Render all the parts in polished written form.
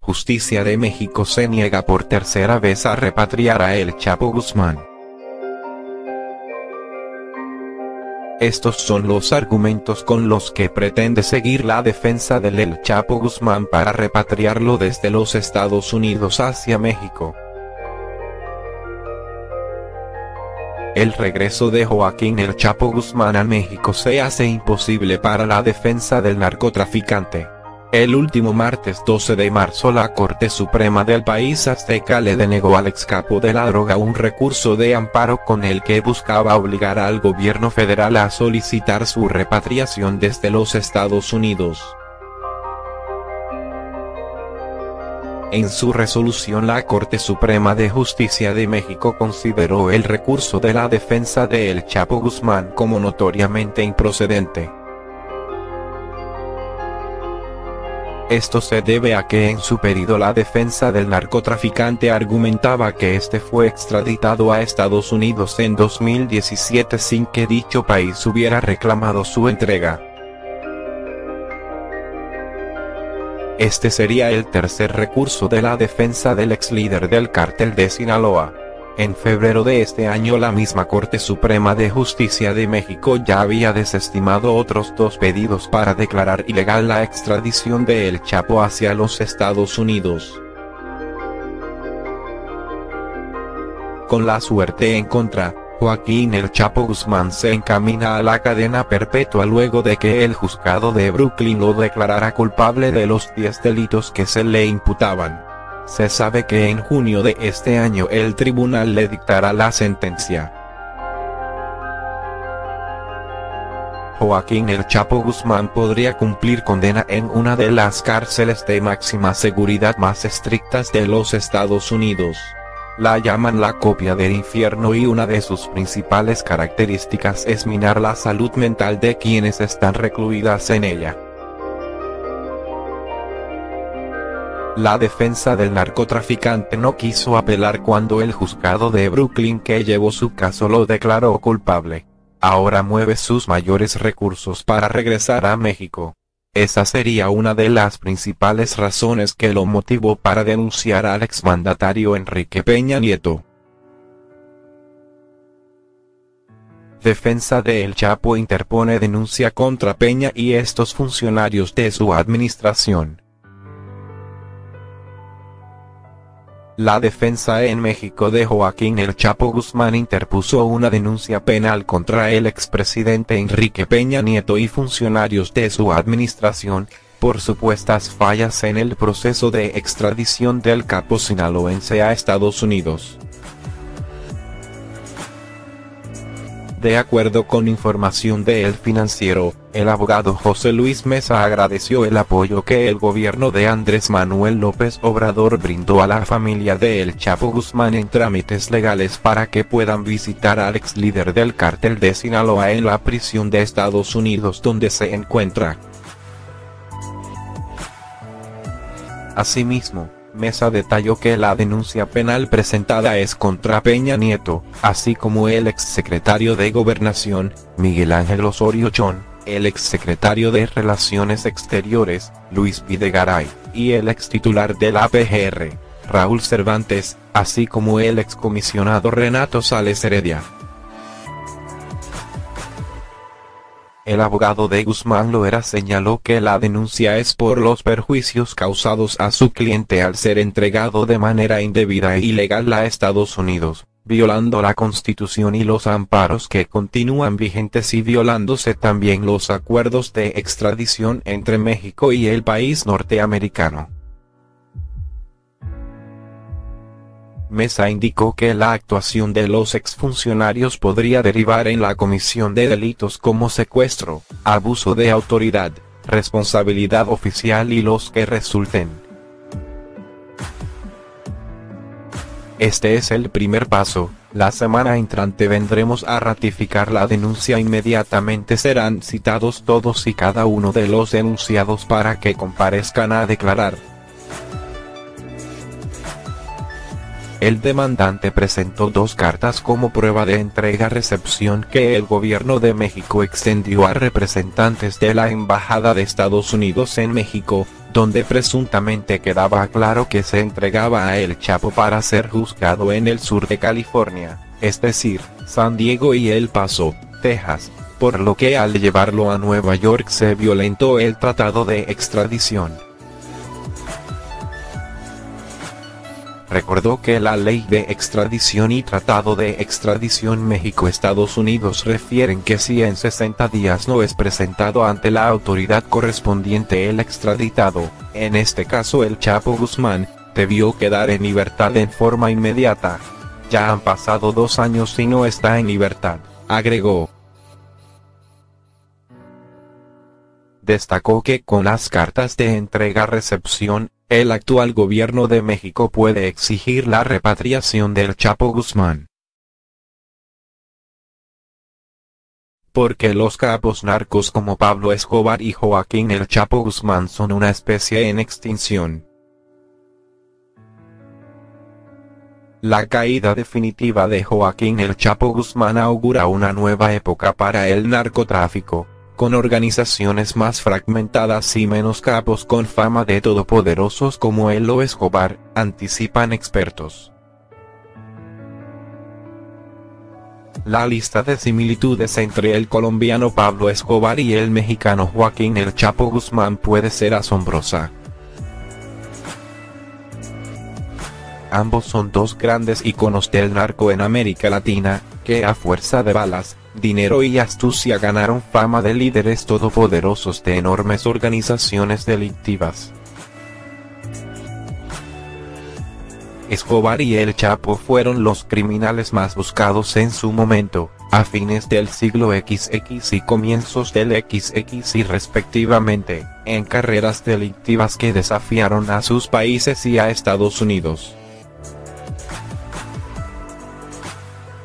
Justicia de México se niega por tercera vez a repatriar a El Chapo Guzmán. Estos son los argumentos con los que pretende seguir la defensa del El Chapo Guzmán para repatriarlo desde los Estados Unidos hacia México. El regreso de Joaquín El Chapo Guzmán a México se hace imposible para la defensa del narcotraficante. El último martes 12 de marzo la Corte Suprema del país azteca le denegó al excapo de la droga un recurso de amparo con el que buscaba obligar al gobierno federal a solicitar su repatriación desde los Estados Unidos. En su resolución la Corte Suprema de Justicia de México consideró el recurso de la defensa de El Chapo Guzmán como notoriamente improcedente. Esto se debe a que en su pedido la defensa del narcotraficante argumentaba que este fue extraditado a Estados Unidos en 2017 sin que dicho país hubiera reclamado su entrega. Este sería el tercer recurso de la defensa del ex líder del cártel de Sinaloa. En febrero de este año la misma Corte Suprema de Justicia de México ya había desestimado otros dos pedidos para declarar ilegal la extradición de El Chapo hacia los Estados Unidos. Con la suerte en contra, Joaquín El Chapo Guzmán se encamina a la cadena perpetua luego de que el juzgado de Brooklyn lo declarara culpable de los 10 delitos que se le imputaban. Se sabe que en junio de este año el tribunal le dictará la sentencia. Joaquín El Chapo Guzmán podría cumplir condena en una de las cárceles de máxima seguridad más estrictas de los Estados Unidos. La llaman la copia del infierno y una de sus principales características es minar la salud mental de quienes están recluidas en ella. La defensa del narcotraficante no quiso apelar cuando el juzgado de Brooklyn que llevó su caso lo declaró culpable. Ahora mueve sus mayores recursos para regresar a México. Esa sería una de las principales razones que lo motivó para denunciar al exmandatario Enrique Peña Nieto. Defensa de El Chapo interpone denuncia contra Peña y estos funcionarios de su administración. La defensa en México de Joaquín El Chapo Guzmán interpuso una denuncia penal contra el expresidente Enrique Peña Nieto y funcionarios de su administración, por supuestas fallas en el proceso de extradición del capo sinaloense a Estados Unidos. De acuerdo con información de El Financiero, el abogado José Luis Mesa agradeció el apoyo que el gobierno de Andrés Manuel López Obrador brindó a la familia de El Chapo Guzmán en trámites legales para que puedan visitar al ex líder del cártel de Sinaloa en la prisión de Estados Unidos donde se encuentra. Asimismo, Mesa detalló que la denuncia penal presentada es contra Peña Nieto, así como el exsecretario de Gobernación, Miguel Ángel Osorio Chong, el exsecretario de Relaciones Exteriores, Luis Videgaray, y el extitular de la PGR, Raúl Cervantes, así como el excomisionado Renato Sales Heredia. El abogado de Guzmán Loera señaló que la denuncia es por los perjuicios causados a su cliente al ser entregado de manera indebida e ilegal a Estados Unidos, violando la Constitución y los amparos que continúan vigentes y violándose también los acuerdos de extradición entre México y el país norteamericano. Mesa indicó que la actuación de los exfuncionarios podría derivar en la comisión de delitos como secuestro, abuso de autoridad, responsabilidad oficial y los que resulten. Este es el primer paso. La semana entrante vendremos a ratificar la denuncia. Inmediatamente serán citados todos y cada uno de los denunciados para que comparezcan a declarar. El demandante presentó 2 cartas como prueba de entrega-recepción que el gobierno de México extendió a representantes de la Embajada de Estados Unidos en México, donde presuntamente quedaba claro que se entregaba a El Chapo para ser juzgado en el sur de California, es decir, San Diego y El Paso, Texas, por lo que al llevarlo a Nueva York se violentó el tratado de extradición. Recordó que la ley de extradición y tratado de extradición México-Estados Unidos refieren que si en 60 días no es presentado ante la autoridad correspondiente el extraditado, en este caso el Chapo Guzmán, debió quedar en libertad en forma inmediata. Ya han pasado 2 años y no está en libertad, agregó. Destacó que con las cartas de entrega-recepción, el actual gobierno de México puede exigir la repatriación del Chapo Guzmán. Porque los capos narcos como Pablo Escobar y Joaquín El Chapo Guzmán son una especie en extinción. La caída definitiva de Joaquín El Chapo Guzmán augura una nueva época para el narcotráfico, con organizaciones más fragmentadas y menos capos con fama de todopoderosos como él o Escobar, anticipan expertos. La lista de similitudes entre el colombiano Pablo Escobar y el mexicano Joaquín El Chapo Guzmán puede ser asombrosa. Ambos son 2 grandes íconos del narco en América Latina, que a fuerza de balas, dinero y astucia ganaron fama de líderes todopoderosos de enormes organizaciones delictivas. Escobar y El Chapo fueron los criminales más buscados en su momento, a fines del siglo XX y comienzos del XXI respectivamente, en carreras delictivas que desafiaron a sus países y a Estados Unidos.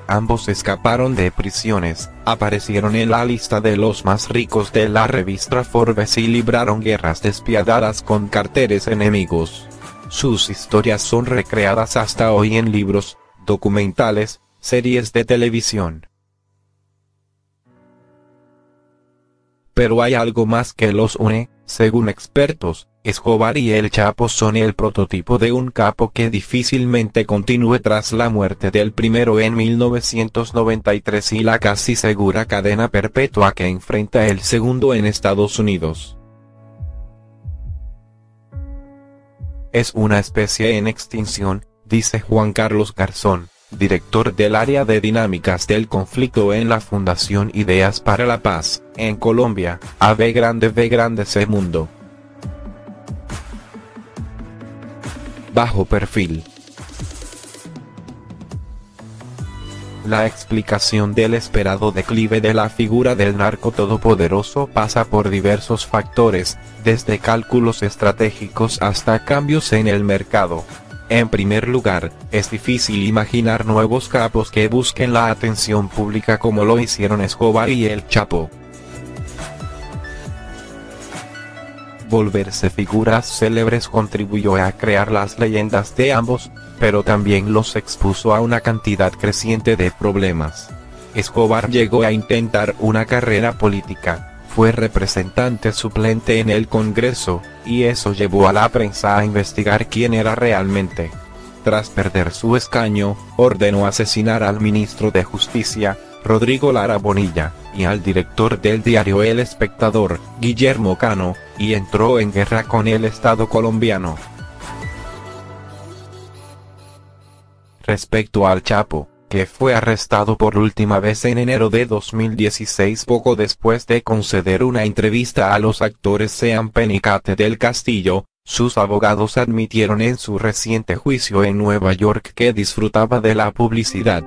Ambos escaparon de prisiones, aparecieron en la lista de los más ricos de la revista Forbes y libraron guerras despiadadas con carteles enemigos. Sus historias son recreadas hasta hoy en libros, documentales, series de televisión. Pero hay algo más que los une, según expertos. Escobar y El Chapo son el prototipo de un capo que difícilmente continúe tras la muerte del primero en 1993 y la casi segura cadena perpetua que enfrenta el segundo en Estados Unidos. Es una especie en extinción, dice Juan Carlos Garzón, director del área de dinámicas del conflicto en la Fundación Ideas para la Paz, en Colombia, V grande C Mundo. Bajo perfil. La explicación del esperado declive de la figura del narco todopoderoso pasa por diversos factores, desde cálculos estratégicos hasta cambios en el mercado. En primer lugar, es difícil imaginar nuevos capos que busquen la atención pública como lo hicieron Escobar y El Chapo. Volverse figuras célebres contribuyó a crear las leyendas de ambos, pero también los expuso a una cantidad creciente de problemas. Escobar llegó a intentar una carrera política, fue representante suplente en el Congreso, y eso llevó a la prensa a investigar quién era realmente. Tras perder su escaño, ordenó asesinar al ministro de Justicia, Rodrigo Lara Bonilla, y al director del diario El Espectador, Guillermo Cano, y entró en guerra con el Estado colombiano. Respecto al Chapo, que fue arrestado por última vez en enero de 2016 poco después de conceder una entrevista a los actores Sean Penn y Kate del Castillo, sus abogados admitieron en su reciente juicio en Nueva York que disfrutaba de la publicidad.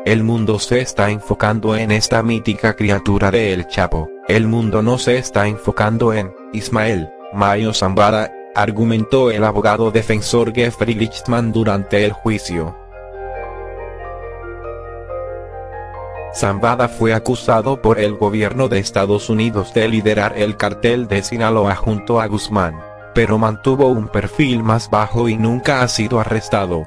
El mundo se está enfocando en esta mítica criatura de El Chapo, el mundo no se está enfocando en Ismael Mayo Zambada, argumentó el abogado defensor Jeffrey Lichtman durante el juicio. Zambada fue acusado por el gobierno de Estados Unidos de liderar el cartel de Sinaloa junto a Guzmán, pero mantuvo un perfil más bajo y nunca ha sido arrestado.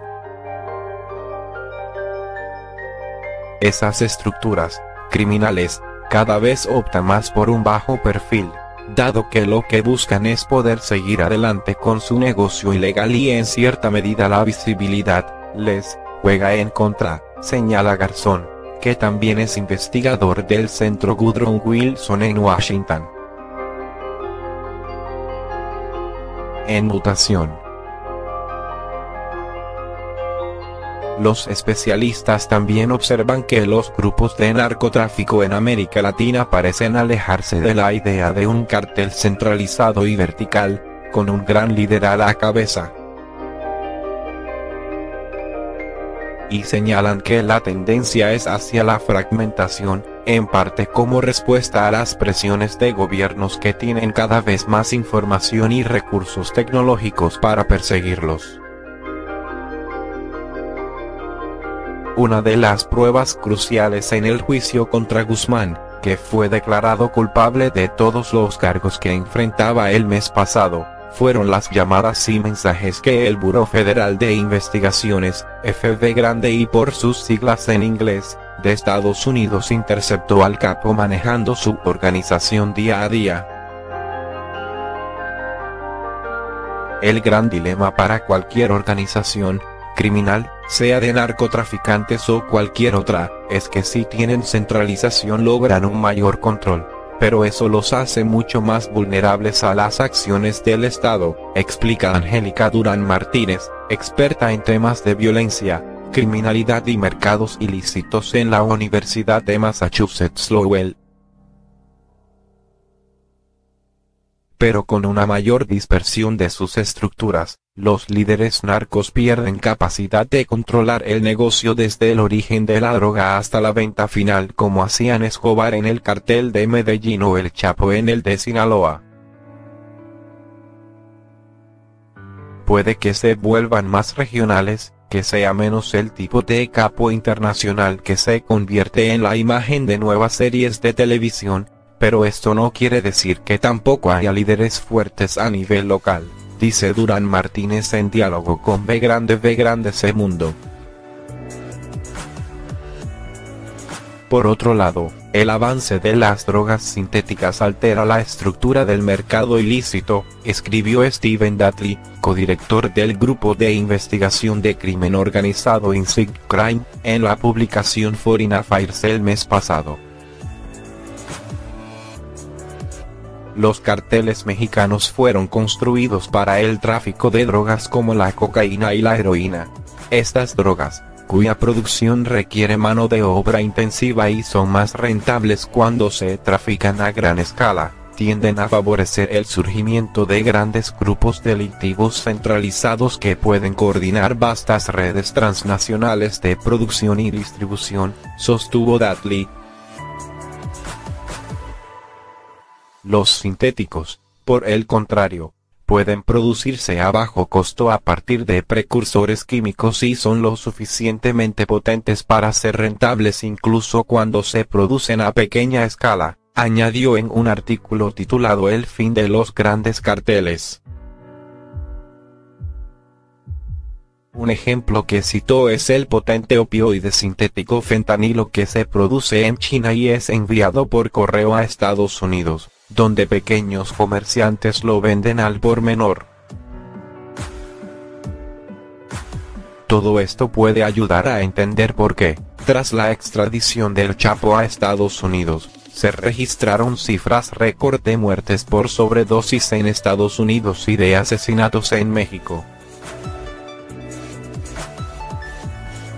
Esas estructuras criminales cada vez optan más por un bajo perfil, dado que lo que buscan es poder seguir adelante con su negocio ilegal y en cierta medida la visibilidad les juega en contra, señala Garzón, que también es investigador del Centro Woodrow Wilson en Washington. En mutación. Los especialistas también observan que los grupos de narcotráfico en América Latina parecen alejarse de la idea de un cartel centralizado y vertical, con un gran líder a la cabeza. Y señalan que la tendencia es hacia la fragmentación, en parte como respuesta a las presiones de gobiernos que tienen cada vez más información y recursos tecnológicos para perseguirlos. Una de las pruebas cruciales en el juicio contra Guzmán, que fue declarado culpable de todos los cargos que enfrentaba el mes pasado, fueron las llamadas y mensajes que el Buró Federal de Investigaciones, FBI por sus siglas en inglés, de Estados Unidos interceptó al capo manejando su organización día a día. El gran dilema para cualquier organización criminal, sea de narcotraficantes o cualquier otra, es que si tienen centralización logran un mayor control, pero eso los hace mucho más vulnerables a las acciones del Estado, explica Angélica Durán Martínez, experta en temas de violencia, criminalidad y mercados ilícitos en la Universidad de Massachusetts Lowell. Pero con una mayor dispersión de sus estructuras, los líderes narcos pierden capacidad de controlar el negocio desde el origen de la droga hasta la venta final, como hacían Escobar en el cartel de Medellín o el Chapo en el de Sinaloa. Puede que se vuelvan más regionales, que sea menos el tipo de capo internacional que se convierte en la imagen de nuevas series de televisión, pero esto no quiere decir que tampoco haya líderes fuertes a nivel local, dice Durán Martínez en diálogo con V Grande C Mundo. Por otro lado, el avance de las drogas sintéticas altera la estructura del mercado ilícito, escribió Steven Dudley, codirector del Grupo de Investigación de Crimen Organizado Inside Crime, en la publicación Foreign Affairs el mes pasado. Los carteles mexicanos fueron construidos para el tráfico de drogas como la cocaína y la heroína. Estas drogas, cuya producción requiere mano de obra intensiva y son más rentables cuando se trafican a gran escala, tienden a favorecer el surgimiento de grandes grupos delictivos centralizados que pueden coordinar vastas redes transnacionales de producción y distribución, sostuvo Dudley. Los sintéticos, por el contrario, pueden producirse a bajo costo a partir de precursores químicos y son lo suficientemente potentes para ser rentables incluso cuando se producen a pequeña escala, añadió en un artículo titulado El fin de los grandes carteles. Un ejemplo que citó es el potente opioide sintético fentanilo que se produce en China y es enviado por correo a Estados Unidos, donde pequeños comerciantes lo venden al por menor. Todo esto puede ayudar a entender por qué, tras la extradición del Chapo a Estados Unidos, se registraron cifras récord de muertes por sobredosis en Estados Unidos y de asesinatos en México.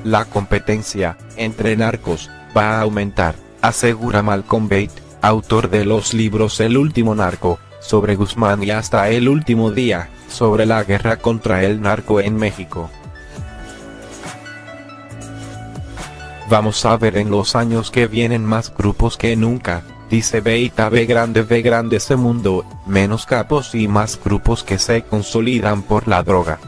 La competencia entre narcos va a aumentar, asegura Malcolm Bate, autor de los libros El último narco, sobre Guzmán y Hasta el último día, sobre la guerra contra el narco en México. Vamos a ver en los años que vienen más grupos que nunca, dice Bate a V Grande ese mundo, menos capos y más grupos que se consolidan por la droga.